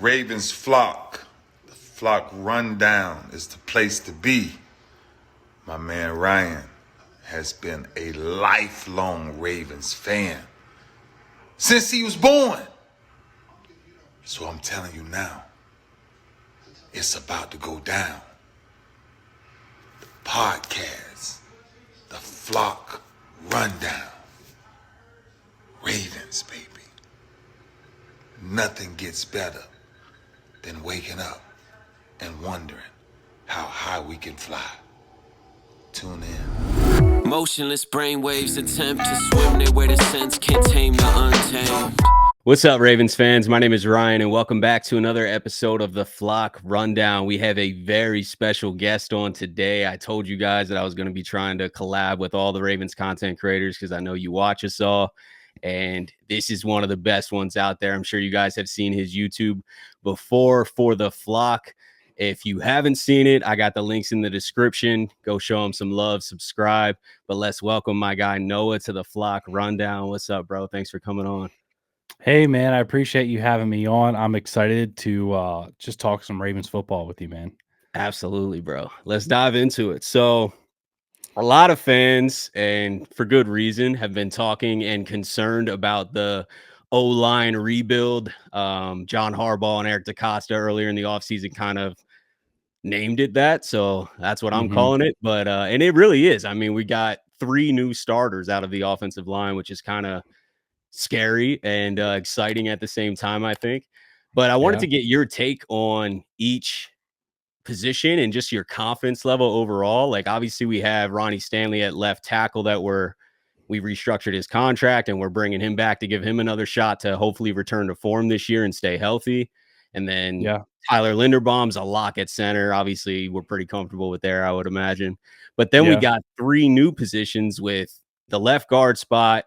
Ravens flock. The flock rundown is the place to be. My man Ryan has been a lifelong Ravens fan since he was born. So I'm telling you now, it's about to go down. The podcast, the flock rundown. Ravens, baby. Nothing gets better than waking up and wondering how high we can fly. Tune in. Motionless brainwaves attempt to swim there where the sense can't tame the untamed. What's up, Ravens fans? My name is Ryan, and welcome back to another episode of the Flock Rundown. We have a very special guest on today. I told you guys that I was going to be trying to collab with all the Ravens content creators because I know you watch us all, and this is one of the best ones out there. I'm sure you guys have seen his YouTube before for the Flock. If you haven't seen it, I got the links in the description. Go show him some love, subscribe. But let's welcome my guy Noah to the Flock Rundown. What's up, bro? Thanks for coming on. Hey, man, I appreciate you having me on. I'm excited to just talk some Ravens football with you, man. Absolutely, bro. Let's dive into it. So a lot of fans, and for good reason, have been talking and concerned about the O-line rebuild. John Harbaugh and Eric DeCosta earlier in the offseason kind of named it that. So that's what I'm calling it. But and it really is. I mean, we got 3 new starters out of the offensive line, which is kind of scary and exciting at the same time, I think. But I wanted to get your take on each position and just your confidence level overall. Like, obviously we have Ronnie Stanley at left tackle that we restructured his contract and we're bringing him back to give him another shot to hopefully return to form this year and stay healthy. And then Tyler Linderbaum's a lock at center. Obviously we're pretty comfortable with there, I would imagine. But then we got 3 new positions with the left guard spot.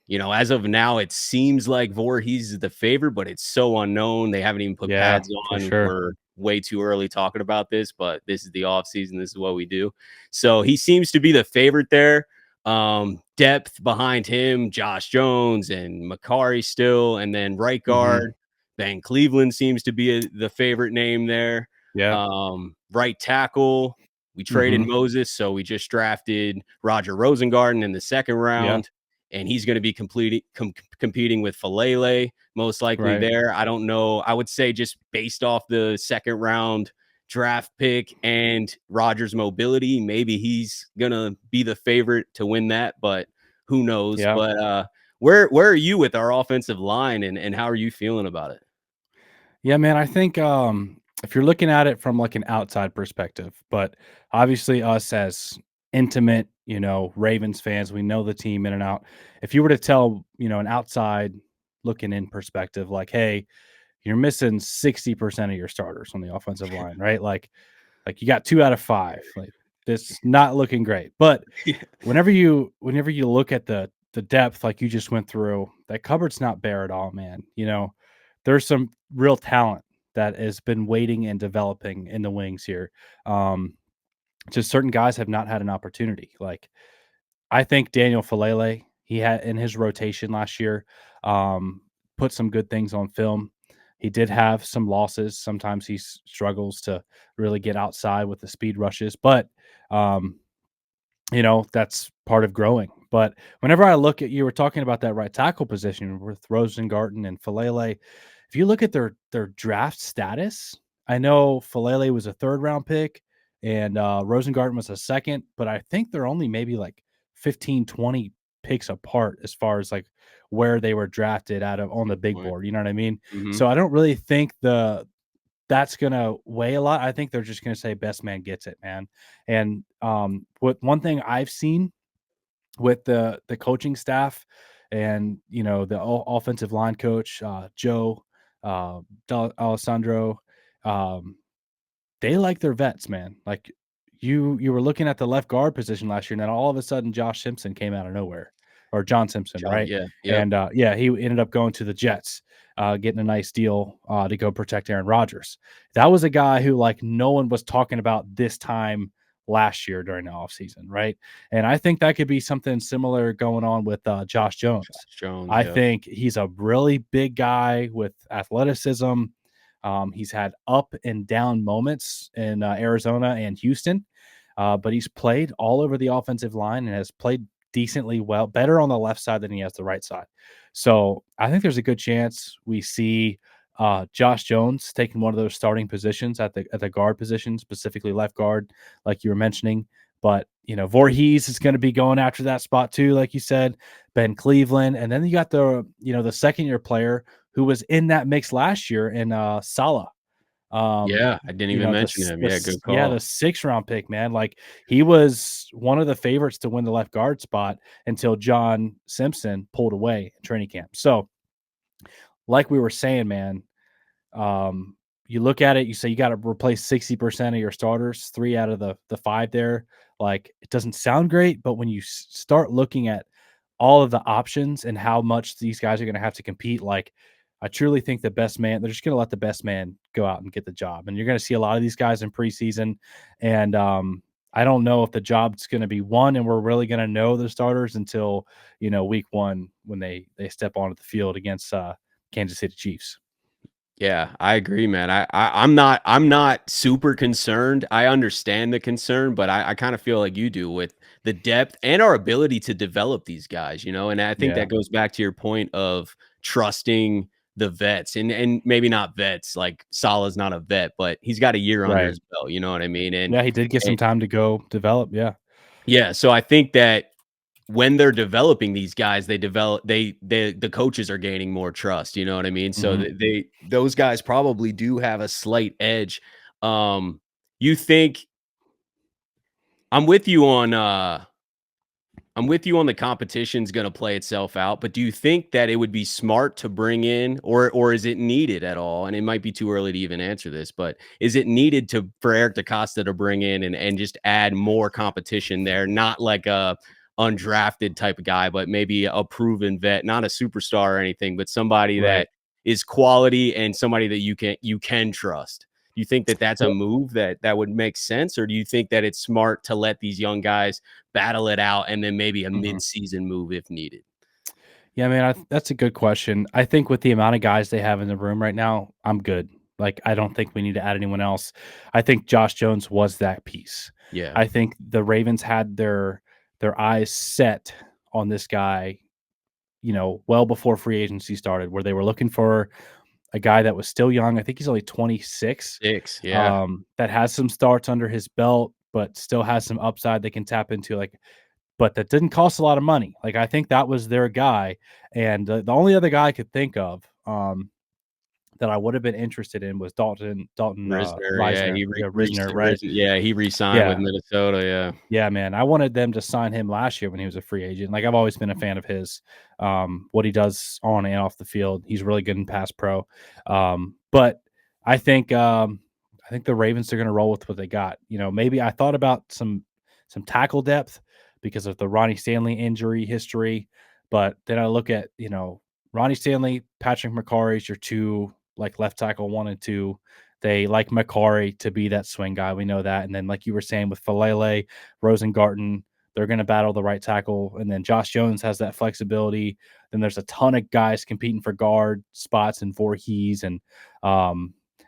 You know, as of now, it seems like Voorhees is the favorite, but it's so unknown. They haven't even put pads on. We're way too early talking about this, but this is the offseason. This is what we do. So he seems to be the favorite there. Depth behind him, Josh Jones and Makari still. And then right guard, Ben Cleveland seems to be the favorite name there. Right tackle, we traded Moses, so we just drafted Roger Rosengarten in the second round. And he's going to be competing with Falele, most likely there. I don't know. I would say just based off the second round draft pick and Rodgers' mobility, maybe he's going to be the favorite to win that, but who knows? But where are you with our offensive line and how are you feeling about it? Yeah, man, I think if you're looking at it from like an outside perspective, but obviously us as intimate, Ravens fans, we know the team in and out. If you were to tell, an outside looking in perspective, like, hey, you're missing 60% of your starters on the offensive line, right? Like you got 2 out of 5. Like, this not looking great. But whenever you look at the depth, like you just went through, that cupboard's not bare at all, man. There's some real talent that has been waiting and developing in the wings here. Just certain guys have not had an opportunity. Like, I think Daniel Falele, he had in his rotation last year, put some good things on film. He did have some losses. Sometimes he struggles to really get outside with the speed rushes, but that's part of growing. But whenever I look at, you were talking about that right tackle position with Rosengarten and Falele. If you look at their draft status, I know Falele was a 3rd round pick and Rosengarten was a 2nd, but I think they're only maybe like 15, 20 picks apart as far as like where they were drafted out of on the big board. You know what I mean? So I don't really think that's going to weigh a lot. I think they're just going to say best man gets it, man. And what one thing I've seen with the coaching staff and, the offensive line coach, Joe Alessandro, they like their vets, man. Like you were looking at the left guard position last year, and then all of a sudden Josh Simpson came out of nowhere, or John Simpson, right? And he ended up going to the Jets, getting a nice deal to go protect Aaron Rodgers. That was a guy who like no one was talking about this time last year during the offseason, right? And I think that could be something similar going on with Josh Jones. I think he's a really big guy with athleticism. He's had up and down moments in Arizona and Houston, but he's played all over the offensive line and has played decently well, better on the left side than he has the right side. So I think there's a good chance we see Josh Jones taking one of those starting positions at the guard position, specifically left guard, like you were mentioning. But Voorhees is going to be going after that spot too, like you said. Ben Cleveland, and then you got the second year player who was in that mix last year in Salah. Yeah, I didn't even mention him. Yeah, good call. The 6th-round pick, man. Like, he was one of the favorites to win the left guard spot until John Simpson pulled away in training camp. So, like we were saying, man, you look at it, you say you got to replace 60% of your starters, 3 out of the 5 there. Like, it doesn't sound great, but when you start looking at all of the options and how much these guys are going to have to compete, like, I truly think the best man, they're just going to let the best man go out and get the job. And you're going to see a lot of these guys in preseason. And I don't know if the job's going to be won and we're really going to know the starters until, week 1 when they step onto the field against Kansas City Chiefs. Yeah, I agree, man. I'm not super concerned. I understand the concern, but I kind of feel like you do with the depth and our ability to develop these guys, and I think Yeah. that goes back to your point of trusting the vets and maybe not vets, like Salah's not a vet, but he's got a year under Right. his belt, you know what I mean? Yeah, he did get some time to go develop. Yeah. Yeah, so I think that when they're developing these guys, the coaches are gaining more trust, you know what I mean? So Mhm. those guys probably do have a slight edge. You think I'm with you on I'm with you on the competition's going to play itself out, but do you think that it would be smart to bring in or is it needed at all? And it might be too early to even answer this, but is it needed for Eric DaCosta to bring in and just add more competition there, not like a undrafted type of guy, but maybe a proven vet, not a superstar or anything, but somebody Right. that is quality and somebody that you can trust? Do you think that that's a Well, move that would make sense, or do you think that it's smart to let these young guys battle it out and then maybe a mhm. mid-season move if needed? Yeah, man, that's a good question. I think with the amount of guys they have in the room right now, I'm good. Like, I don't think we need to add anyone else. I think Josh Jones was that piece. Yeah. I think the Ravens had their eyes set on this guy, well before free agency started, where they were looking for a guy that was still young. I think he's only 26, 6, yeah. that has some starts under his belt, but still has some upside they can tap into. Like, but that didn't cost a lot of money. Like, I think that was their guy, and the only other guy I could think of, that I would have been interested in was Dalton Risner, yeah, Risner. he Yeah, Risner, right? he re-signed with Yeah. Minnesota, yeah. Yeah, man. I wanted them to sign him last year when he was a free agent. Like, I've always been a fan of his, what he does on and off the field. He's really good in pass pro. But I think the Ravens are going to roll with what they got. Maybe I thought about some tackle depth because of the Ronnie Stanley injury history, but then I look at Ronnie Stanley, Patrick McCarry's your two, like, left tackle 1 and 2. They like McCarry to be that swing guy. We know that. And then, like you were saying, with Falele, Rosengarten, they're going to battle the right tackle. And then Josh Jones has that flexibility. Then there's a ton of guys competing for guard spots and Voorhees. The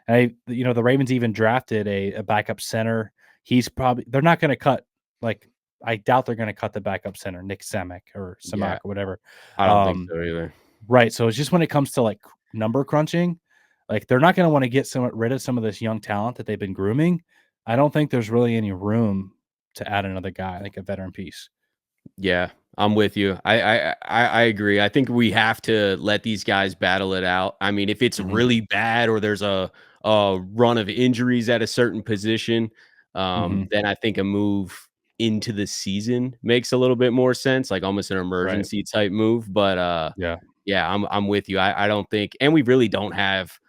Ravens even drafted a backup center. They're not going to cut, like, I doubt they're going to cut the backup center, Nick Samek or Yeah, Samak or whatever. I don't think Um, so either. Right. So it's just when it comes to, like, number crunching, like, they're not going to want to get rid of some of this young talent that they've been grooming. I don't think there's really any room to add another guy, like a veteran piece. Yeah, I'm with you. I agree. I think we have to let these guys battle it out. I mean, if it's Hmm. really bad or there's a run of injuries at a certain position, Hmm. then I think a move into the season makes a little bit more sense, like almost an Right. emergency type move. But Yeah. yeah, I'm with you. I don't think, and we really don't have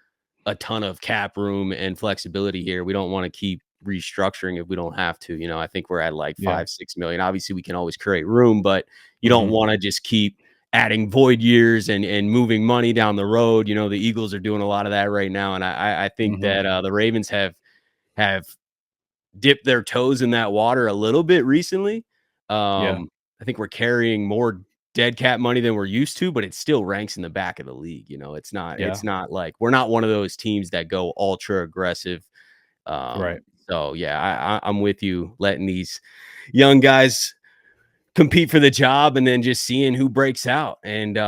a ton of cap room and flexibility here. We don't want to keep restructuring if we don't have to. I think we're at like Yeah. 5-6 million. Obviously, we can always create room, but you don't Hmm. want to just keep adding void years and moving money down the road. The Eagles are doing a lot of that right now, and I think Hmm. that the Ravens have dipped their toes in that water a little bit recently. Yeah. I think we're carrying more dead cat money than we're used to, but it still ranks in the back of the league. It's Yeah. not like we're not one of those teams that go ultra aggressive. Right. So yeah, I'm with you, letting these young guys compete for the job and then just seeing who breaks out. And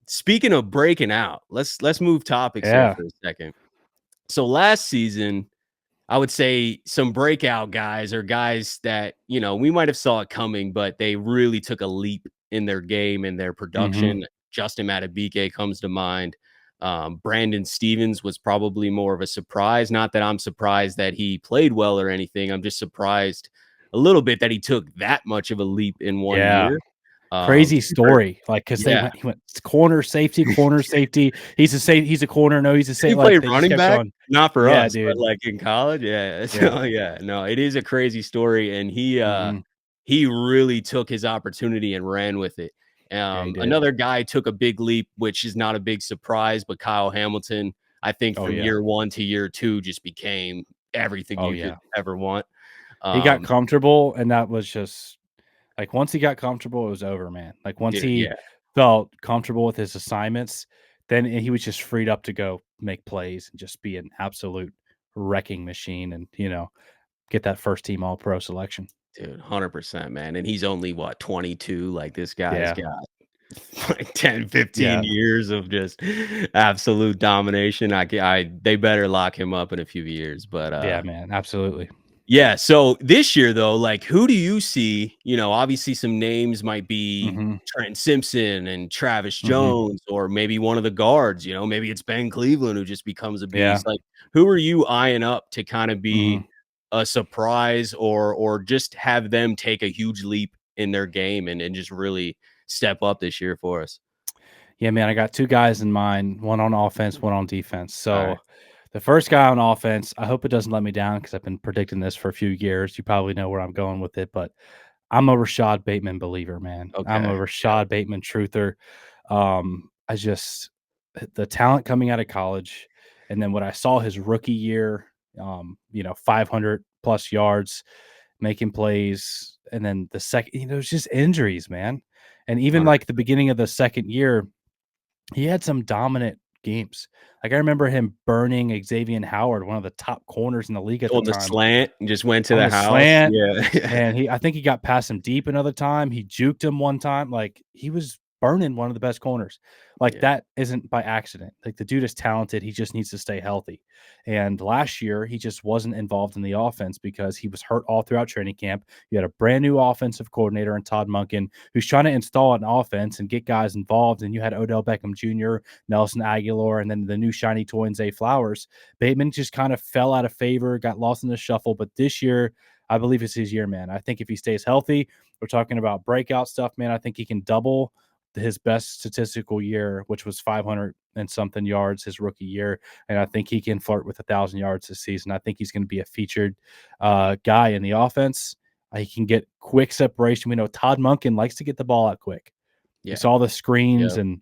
speaking of breaking out, let's move topics here Yeah. for a second. So last season, I would say some breakout guys are guys that, we might have saw it coming, but they really took a leap in their game and their Hmm. production. Justin Matabike comes to mind. Brandon Stevens was probably more of a surprise. Not that I'm surprised that he played well or anything. I'm just surprised a little bit that he took that much of a leap in one Yeah. year. Crazy Super, story. Like, because yeah. he went corner safety, corner safety. He's a safe. He's a corner. No, he's a Did he safe. play Like, they just running kept back? going. Not for Yeah, us, but, dude. like, in college? Yeah. Yeah. So, yeah, no, it is a crazy story, and Hmm. he really took his opportunity and ran with it. Yeah, he did. Another guy took a big leap, which is not a big surprise, but Kyle Hamilton, I think Oh from yeah. year 1 to year 2 just became everything Oh you could yeah. ever want. He got Um, comfortable, and that was just like once he got comfortable, it was over, man. Like once Dude, he yeah, felt comfortable with his assignments, then he was just freed up to go make plays and just be an absolute wrecking machine, and get that first team All Pro selection. dude, 100%, man, and he's only, what, 22? Like, this guy's Yeah. got like 10, 15 Yeah. years of just absolute domination. They better lock him up in a few years. But Yeah, man. Absolutely. yeah, so this year though, like who do you see? Obviously some names might be Hmm. Trent Simpson and Travis Hmm. Jones, or maybe one of the guards, maybe it's Ben Cleveland who just becomes a Yeah. beast. Like who are you eyeing up to kind of Hmm. be a surprise, or just have them take a huge leap in their game and just really step up this year for us? Yeah, man. I got two guys in mind, one on offense, one on defense. All So right. the first guy on offense, I hope it doesn't let me down because I've been predicting this for a few years. You probably know where I'm going with it, but I'm a Rashad Bateman believer, man. I'm a Okay. Yep. Rashad Bateman truther. I just the talent coming out of college, and then what I saw his rookie year, 500 plus yards, making plays, and then the second, it's just injuries, man. And even like the 100%. beginning of the second year, he had some dominant games. Like I remember him burning Xavier Howard, one of the top corners in the league at the On the time, slant and just went to on the the house. slant, Yeah. and I think he got past him deep another time. He juked him one time. Like he was burning one of the best corners. Like Yeah. that isn't by accident. Like the dude is talented. He just needs to stay healthy. And last year he just wasn't involved in the offense because he was hurt all throughout training camp. You had a brand new offensive coordinator in Todd Monken who's trying to install an offense and get guys involved. And you had Odell Beckham Jr., Nelson Aguilar, and then the new shiny toy and Zay Flowers. Bateman just kind of fell out of favor, got lost in the shuffle. But this year, I believe it's his year, man. I think if he stays healthy, we're talking about breakout stuff, man. I think he can double his best statistical year, which was 500 and something yards his rookie year. And I think he can flirt with 1,000 yards this season. I think he's going to be a featured guy in the offense. He can get quick separation. We know Todd Monken likes to get the ball out quick. We Yeah. saw the screens Yep. and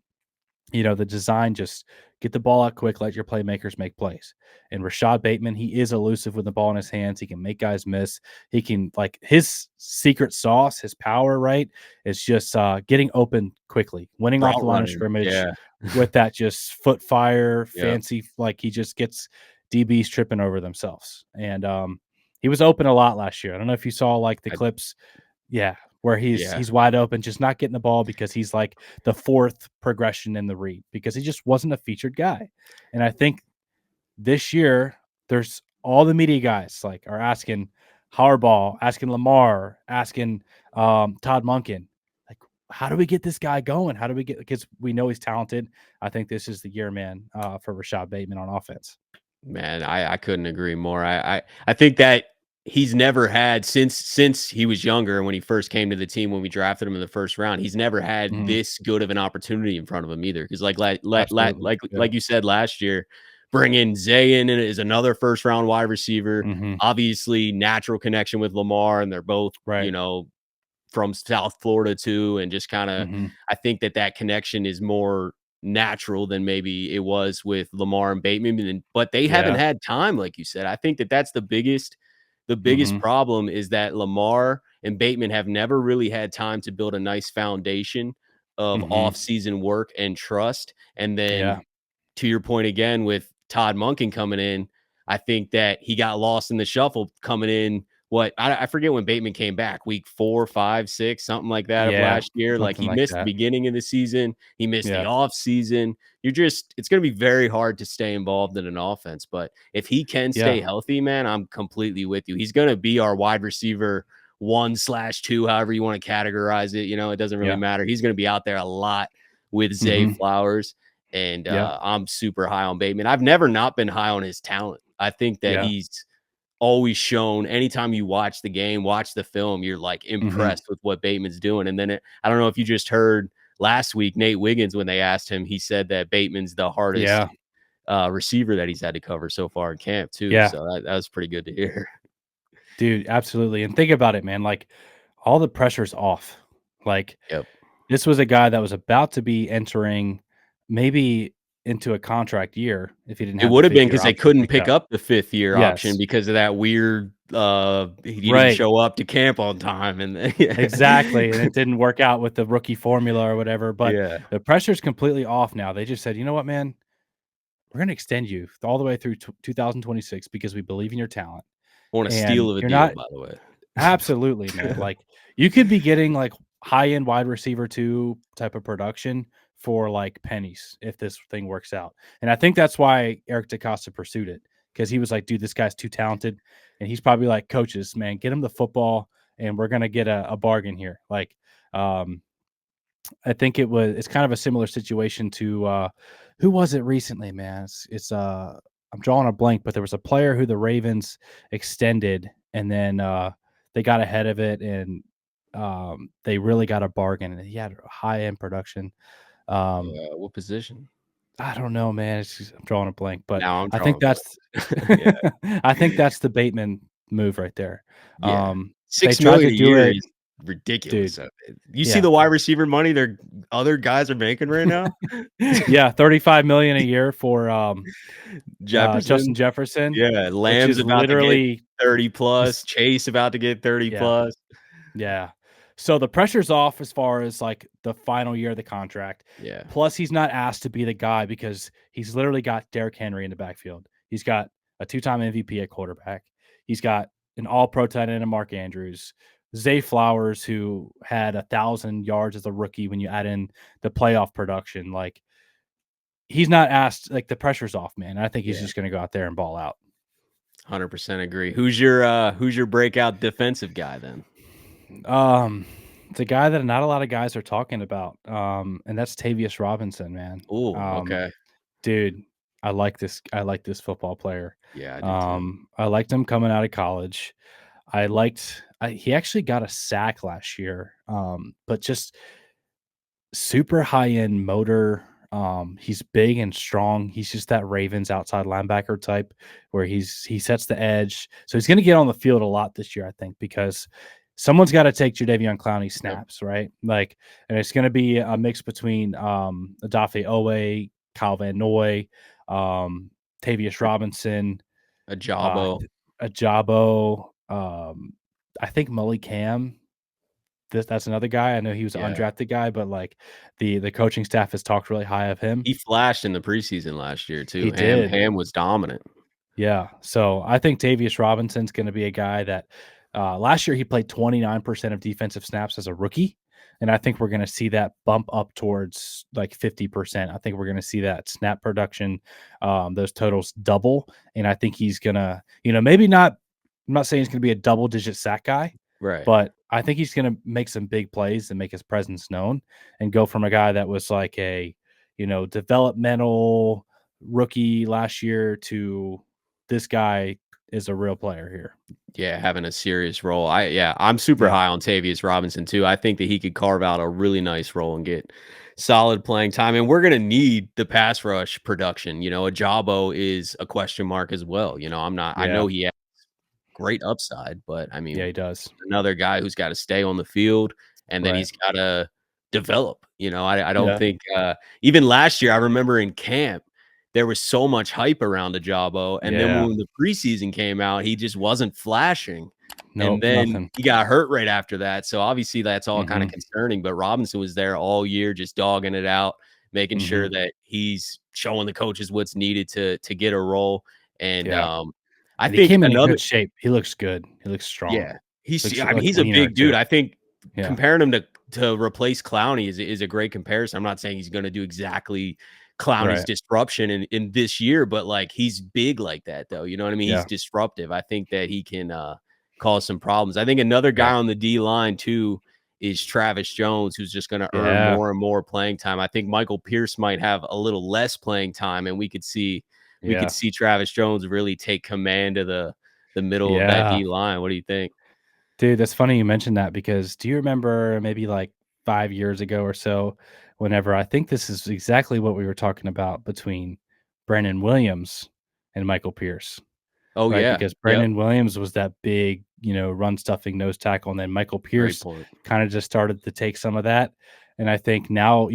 the design, just get the ball out quick, let your playmakers make plays. And Rashad Bateman, he is elusive with the ball in his hands. He can make guys miss. He can, like, his secret sauce, his power, right, is just getting open quickly, winning off Route the line of running. scrimmage Yeah. with that just foot fire, Yep. fancy, like he just gets DBs tripping over themselves. And he was open a lot last year. I don't know if you saw like the I clips, yeah, where he's Yeah. he's wide open, just not getting the ball because he's like the fourth progression in the read because he just wasn't a featured guy. And I think this year there's all the media guys like are asking Harbaugh, asking Lamar, asking Todd Monken, like, how do we get this guy going? How do we get, because we know he's talented. I think this is the year, man, for Rashad Bateman on offense. Man, I couldn't agree more. I think that he's never had, since he was younger, when he first came to the team, when we drafted him in the first round, he's never had Mhm. this good of an opportunity in front of him either. Because Absolutely. Yeah. like you said last year, bringing Zay in is another first round wide receiver. Hmm. Obviously, natural connection with Lamar, and they're both Right. from South Florida too, and just kind of, Hmm. I think that connection is more natural than maybe it was with Lamar and Bateman, but they haven't Yeah. had time, like you said. I think that's the biggest Hmm. problem is that Lamar and Bateman have never really had time to build a nice foundation of Mhm. off-season work and trust. And then Yeah. to your point again with Todd Monken coming in, I think that he got lost in the shuffle coming in. I forget when Bateman came back, week 4, 5, 6, something like that of Yeah. last year. Like Something he like missed the that. beginning of the season, he missed the Yeah. off season. It's going to be very hard to stay involved in an offense. But if he can stay Yeah. healthy, man, I'm completely with you. He's going to be our wide receiver 1/2, however you want to categorize it. It doesn't really Yeah. matter. He's going to be out there a lot with Zay Mhm. Flowers. And Yeah. I'm super high on Bateman. I've never not been high on his talent. I think that Yeah. he's always shown anytime you watch the game, watch the film, you're like Mhm. impressed with what Bateman's doing. And then I don't know if you just heard last week, Nate Wiggins, when they asked him, he said that Bateman's the hardest Yeah. receiver that he's had to cover so far in camp too. Yeah. So that was pretty good to hear. Dude, absolutely. And think about it, man. Like all the pressure's off. Like Yep. this was a guy that was about to be entering maybe into a contract year if he didn't It have the would have been 5th year because they option couldn't picked pick up. up the 5th-year option Yes. because of that weird he didn't Right. show up to camp on time. And Exactly. And it didn't work out with the rookie formula or whatever. But yeah. the pressure's completely off now. They just said, you know what, man? We're going to extend you all the way through 2026 because we believe in your talent. I want a And steal of a you're deal, not by the way. absolutely, man. Like you could be getting like high-end wide receiver 2 type of production for like pennies if this thing works out. And I think that's why Eric DeCosta pursued it because he was like, dude, this guy's too talented. And he's probably like, coaches, man, get him the football and we're going to get a bargain here. Like, I think it's kind of a similar situation to who was it recently, man? I'm drawing a blank, but there was a player who the Ravens extended and then they got ahead of it and they really got a bargain and he had high end production. What position? I don't know, man. I'm drawing a blank, but Now I'm I think drawing a that's blank. Yeah. I think that's the Bateman move right there. Yeah. They $6 tried to million a do year it, is ridiculous. dude. You see Yeah. the wide receiver money their other guys are making right now? Yeah, 35 million a year for Justin Jefferson. Jefferson, Yeah, which Lamb's is about to get literally 30 he's plus, Chase about to get 30 yeah, plus. yeah. So the pressure's off as far as like the final year of the contract. Yeah. Plus, he's not asked to be the guy because he's literally got Derrick Henry in the backfield. He's got a 2-time MVP at quarterback. He's got an all-pro tight end in Mark Andrews. Zay Flowers, who had 1,000 yards as a rookie when you add in the playoff production. Like, he's not asked, like, the pressure's off, man. I think he's Yeah. just going to go out there and ball out. 100% agree. Who's your breakout defensive guy then? It's a guy that not a lot of guys are talking about, and that's Tavius Robinson, man. Oh, okay. Dude, I like this football player. Yeah, I do too. I liked him coming out of college. He actually got a sack last year, but just super high-end motor. He's big and strong. He's just that Ravens outside linebacker type where he sets the edge. So he's going to get on the field a lot this year, I think, because someone's got to take Jadeveon Clowney snaps, right? Like, and it's going to be a mix between Odafe Owe, Kyle Van Noy, Tavius Robinson, A Jawbo. Ajabo. I think Mully Cam. That's another guy. I know he was an Yeah. undrafted guy, but like the coaching staff has talked really high of him. He flashed in the preseason last year too. He did. Ham was dominant. Yeah. So I think Tavius Robinson's going to be a guy that last year he played 29% of defensive snaps as a rookie. And I think we're going to see that bump up towards like 50%. I think we're going to see that snap production, those totals double. And I think he's going to, maybe not, I'm not saying he's going to be a double digit sack guy, Right. but I think he's going to make some big plays and make his presence known and go from a guy that was like a, developmental rookie last year to this guy is a real player here. Yeah, having a serious role. I'm super high on Tavius Robinson too. I think that he could carve out a really nice role and get solid playing time. And we're going to need the pass rush production. Ajabo is a question mark as well. I know he has great upside, but I mean, yeah, he does. Another guy who's got to stay on the field and then he's got to develop. I don't think even last year, I remember in camp, there was so much hype around Ajabo. And then when the preseason came out, he just wasn't flashing. And Nope, then nothing. he got hurt right after that. So obviously that's all kind of Mhm, concerning. But Robinson was there all year, just dogging it out, making sure mhm. that he's showing the coaches what's needed to get a role. And Yeah, I and he think came in another good shape. He looks good. He looks strong. yeah, he's Looks, I mean, like, he's a leaner big dude. too. I think Yeah, comparing him to replace Clowney is a great comparison. I'm not saying he's gonna do exactly Clowney's right. disruption in this year, but, like, he's big like that, though, you know what I mean? He's Yeah, disruptive. I think that he can, cause some problems. I think another yeah, guy on the D line too is Travis Jones, who's just gonna earn yeah, more and more playing time. I think Michael Pierce might have a little less playing time, and we could yeah, see Travis Jones really take command of the middle of that yeah. D line. What do you think? Dude, that's funny you mentioned that because do you remember maybe, like, 5 years ago or so, whenever I think this is exactly what we were talking about between Brandon Williams and Michael Pierce. Oh, Right, yeah. because Yep. Brandon Williams was that big, run stuffing nose tackle, and then Michael Great Pierce point. kinda just started to take some of that, and I think now,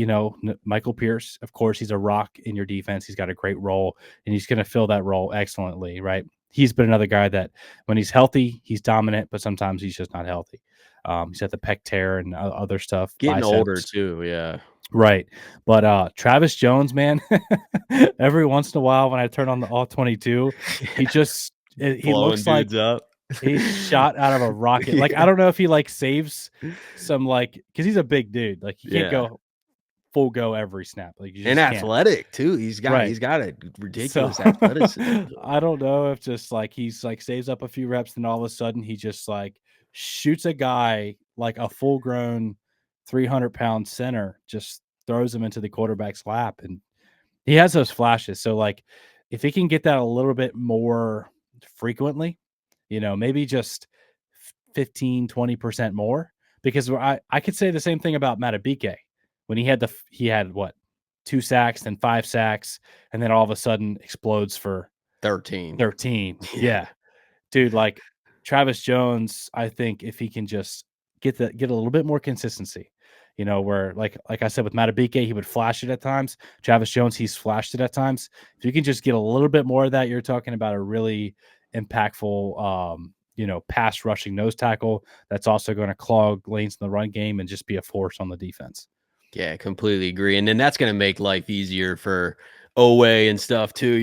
Michael Pierce, of course, he's a rock in your defense, he's got a great role, and he's gonna fill that role excellently, right? He's been another guy that when he's healthy, he's dominant, but sometimes he's just not healthy. He's got the pec tear and other stuff, Getting older biceps. too, yeah. Right, but, Travis Jones, man, every once in a while when I turn on the all 22, he Blowing looks like dudes up. he's shot out of a rocket. Like, I don't know if he, like, saves some, like, because he's a big dude, like, you can't Yeah. go full go every snap, like, you And just can't. athletic too. He's got Right. he's got a So, ridiculous athleticism to him. I don't know if just, like, he's, like, saves up a few reps, and all of a sudden, he just, like, shoots a guy like a full-grown 300-pound center, just throws him into the quarterback's lap, and he has those flashes, so, like, if he can get that a little bit more frequently, maybe just 15-20% more, because I could say the same thing about Matabike when he had what, 2 sacks, then 5 sacks, and then all of a sudden explodes for 13. 13. Yeah. Yeah. Dude, like, Travis Jones, I think if he can just get a little bit more consistency, where like I said with Matabike, he would flash it at times. Travis Jones, he's flashed it at times. If you can just get a little bit more of that, you're talking about a really impactful pass rushing nose tackle that's also going to clog lanes in the run game and just be a force on the defense. Yeah, completely agree, and then that's gonna make life easier for Owe and stuff too,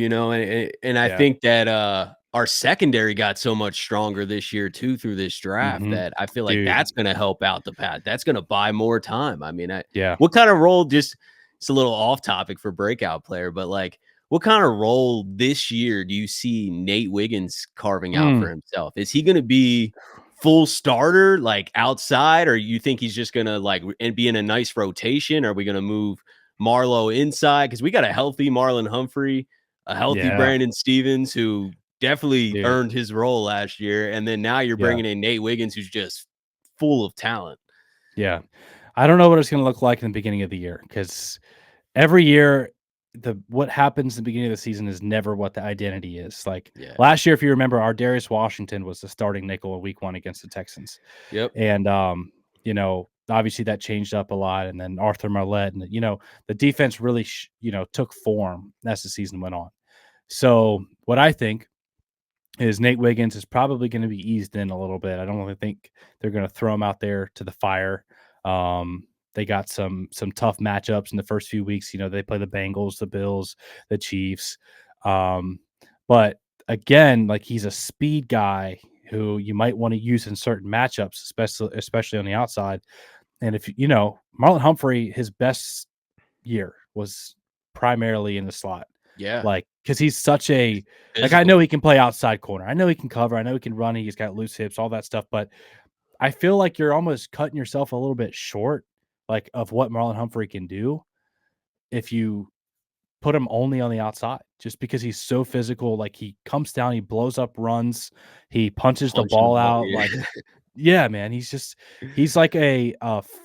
and I Yeah. think that, our secondary got so much stronger this year too through this draft Mhm. that I feel like Dude. that's gonna help out the path. That's gonna buy more time. I mean, Yeah. what kind of role just it's a little off topic for breakout player, but, like, what kind of role this year do you see Nate Wiggins carving out for Mm. himself? Is he gonna be full starter, like, outside, or you think he's just gonna, like, and be in a nice rotation? Are we gonna move Marlo inside? Because we got a healthy Marlon Humphrey, a healthy Yeah, Brandon Stevens, who definitely dude. earned his role last year, and then now you're Yeah. bringing in Nate Wiggins, who's just full of talent. Yeah. I don't know what it's gonna look like in the beginning of the year because every year, what happens in the beginning of the season is never what the identity is. Like, Yeah. last year, if you remember, our Darius Washington was the starting nickel in week 1 against the Texans, Yep. and, obviously, that changed up a lot, and then Arthur Marlette, and, the defense really took form as the season went on. So, what I think is Nate Wiggins is probably gonna be eased in a little bit. I don't really think they're gonna throw him out there to the fire. They got some tough matchups in the first few weeks. They play the Bengals, the Bills, the Chiefs. Um, but again, like, he's a speed guy who you might want to use in certain matchups, especially on the outside. And if Marlon Humphrey, his best year was primarily in the slot. Yeah. Like, because he's such a like, I know Physical. he can play outside corner. I know he can cover. I know he can run. He's got loose hips, all that stuff. But I feel like you're almost cutting yourself a little bit short, like, of what Marlon Humphrey can do if you put him only on the outside, just because he's so physical. Like, he comes down, he blows up runs, he punches the Punching the ball ball. out. Yeah. Like, yeah, man, he's like a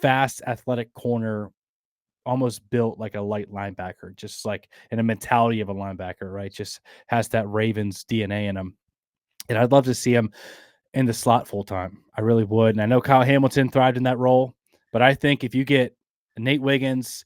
fast, athletic corner, almost built like a light linebacker, just like in a mentality of a linebacker, right? Just has that Ravens DNA in him. And I'd love to see him in the slot full time. I really would. And I know Kyle Hamilton thrived in that role, but I think if you get Nate Wiggins,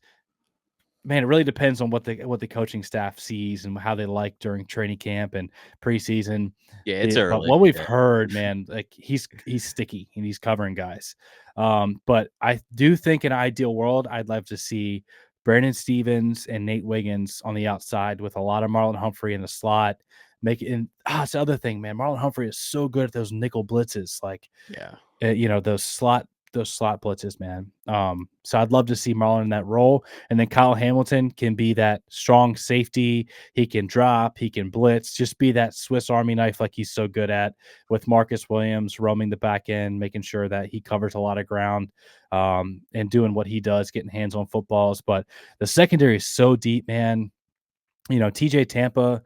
man, it really depends on what the coaching staff sees and how they like during training camp and preseason. Yeah, it's But early. what we've Yeah. heard, man, like he's sticky and he's covering guys. But I do think in an ideal world, I'd love to see Brandon Stevens and Nate Wiggins on the outside with a lot of Marlon Humphrey in the slot. Make it, and it's the other thing, man. Marlon Humphrey is so good at those nickel blitzes, like Yeah. those slot blitzes, man. So I'd love to see Marlon in that role, and then Kyle Hamilton can be that strong safety. He can drop, he can blitz, just be that Swiss Army knife like he's so good at. With Marcus Williams roaming the back end, making sure that he covers a lot of ground, and doing what he does, getting hands on footballs. But the secondary is so deep, man. TJ Tampa,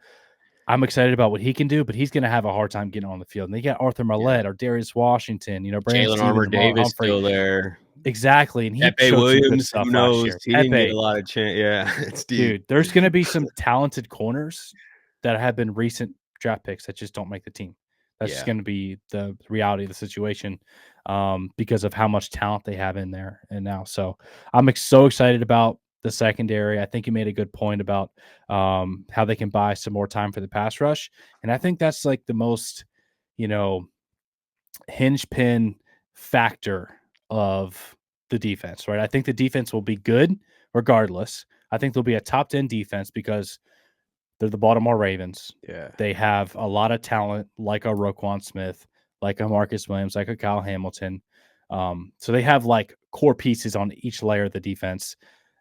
I'm excited about what he can do, but he's going to have a hard time getting on the field. And they got Arthur Yeah. Marlette or Darius Washington, Brandon Jalen Armour Stevens, Marlon Davis Humphrey. still there. Exactly, and he Pepe showed some good Williams, stuff who last knows? year. He didn't get a Pepe, lot of chance. Yeah, it's deep. dude, there's going to be some talented corners that have been recent draft picks that just don't make the team. That's just Yeah. going to be the reality of the situation, because of how much talent they have in there and now. So I'm so excited about the secondary. I think you made a good point about how they can buy some more time for the pass rush, and I think that's like the most, hinge pin factor of the defense, right? I think the defense will be good regardless. I think they'll be a top 10 defense because they're the Baltimore Ravens. Yeah. They have a lot of talent, like a Roquan Smith, like a Marcus Williams, like a Kyle Hamilton. So they have like core pieces on each layer of the defense.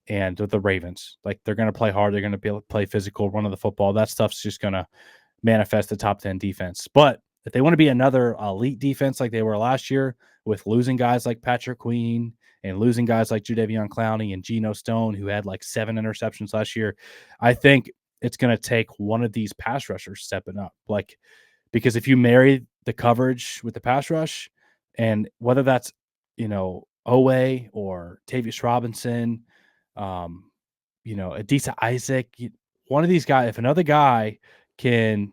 And the Ravens, like they're going to play hard. They're going to be able to play physical, run of the football. That stuff's just going to manifest the top 10 defense. But if they want to be another elite defense like they were last year, with losing guys like Patrick Queen and losing guys like Jadeveon Clowney and Geno Stone, who had like 7 interceptions last year, I think it's going to take one of these pass rushers stepping up. Like, because if you marry the coverage with the pass rush, and whether that's, Owe or Tavius Robinson, Adisa Isaac, one of these guys, if another guy can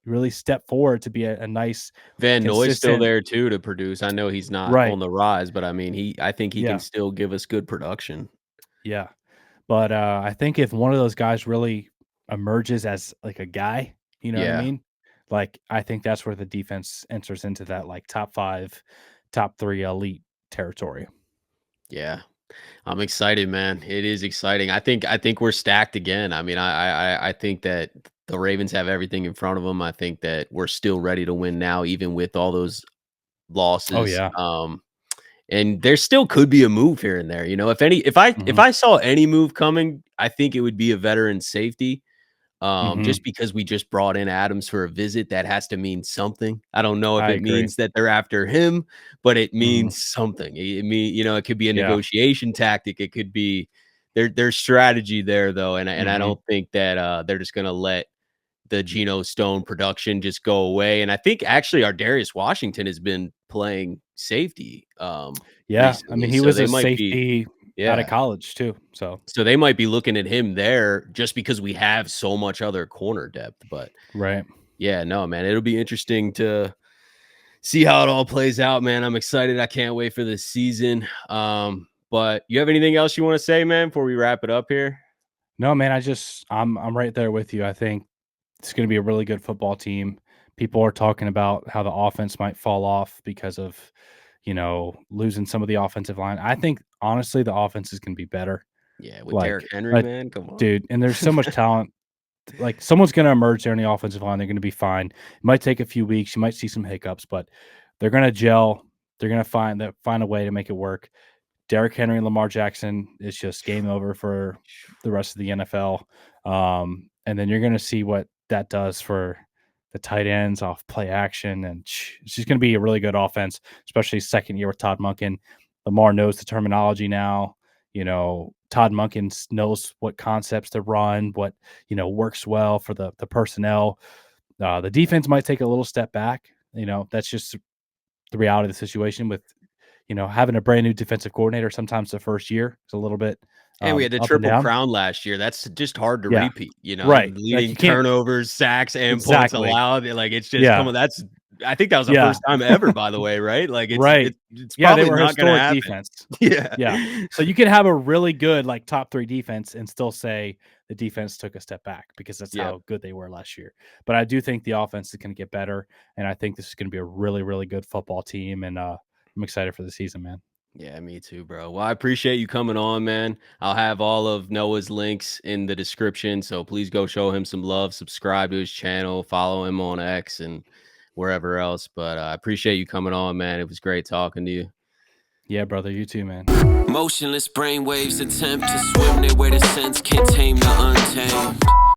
really step forward to be a nice, Van Noy's still consistent, there too to produce. I know he's not right? on the rise, but I mean, I think he can Yeah, still give us good production. yeah. But I think if one of those guys really emerges as like a guy, you know what I Yeah. mean? Like, I think that's where the defense enters into that like top 5, top 3 elite territory. Yeah. I'm excited, man. It is exciting. I think we're stacked again. I mean, I think that the Ravens have everything in front of them. I think that we're still ready to win now, even with all those Oh losses. yeah. And there still could be a move here and there. If Hmm. I saw any move coming, I think it would be a veteran safety. Hmm. Just because we just brought in Adams for a visit, that has to mean something. I don't know if I it agree. means that they're after him, but it Hmm. means something. It could be a Yeah. negotiation tactic. It could be there's strategy there though, and I Hmm. don't think that they're just gonna let the Geno Stone production just go away. And I think actually our Darius Washington has been playing safety Yeah. I mean, recently, he so was they a might be safety out of yeah. college too. So So they might be looking at him there just because we have so much other corner depth. But right. yeah, no, man, it'll be interesting to see how it all plays out, man. I'm excited. I can't wait for this season. But you have anything else you want to say, man, before we wrap it up here? No, man, I'm right there with you. I think it's going to be a really good football team. People are talking about how the offense might fall off because of, losing some of the offensive line. I think honestly the offense is going to be better. Yeah, with Derrick Like, Henry, man. Come on. dude, and there's so much talent. Like, someone's going to emerge there in the offensive line. They're going to be fine. It might take a few weeks. You might see some hiccups, but they're going to gel. They're going to find a way to make it work. Derrick Henry and Lamar Jackson is just game over for the rest of the NFL. And then you're going to see what that does for the tight ends off play action. And it's just going to be a really good offense, especially second year with Todd Monken. Lamar knows the terminology now. Todd Monken knows what concepts to run, what, works well for the personnel. The defense might take a little step back. That's just the reality of the situation with, having a brand new defensive coordinator. Sometimes the first year is a little bit Hey, we had the up and triple down. crown last year. That's just hard to Yeah, repeat, right. Like, leading you can't turnovers, sacks, and points exactly. allowed. Like it's just Yeah, come on. That's I think that was the Yeah. first time ever, by the way, right? Like Right. it's Yeah, they probably were not going to historic happen. defense. Yeah. Yeah. So you can have a really good like top 3 defense and still say the defense took a step back because that's Yeah. how good they were last year. But I do think the offense is going to get better, and I think this is going to be a really, really good football team. And I'm excited for the season, man. Yeah, me too, bro. Well, I appreciate you coming on, man. I'll have all of Noah's links in the description, so please go show him some love, subscribe to his channel, follow him on X and wherever else. But I appreciate you coming on, man. It was great talking to you. Yeah, brother, you too, man. Motionless brainwaves attempt to swim there where the sense can't tame the untamed.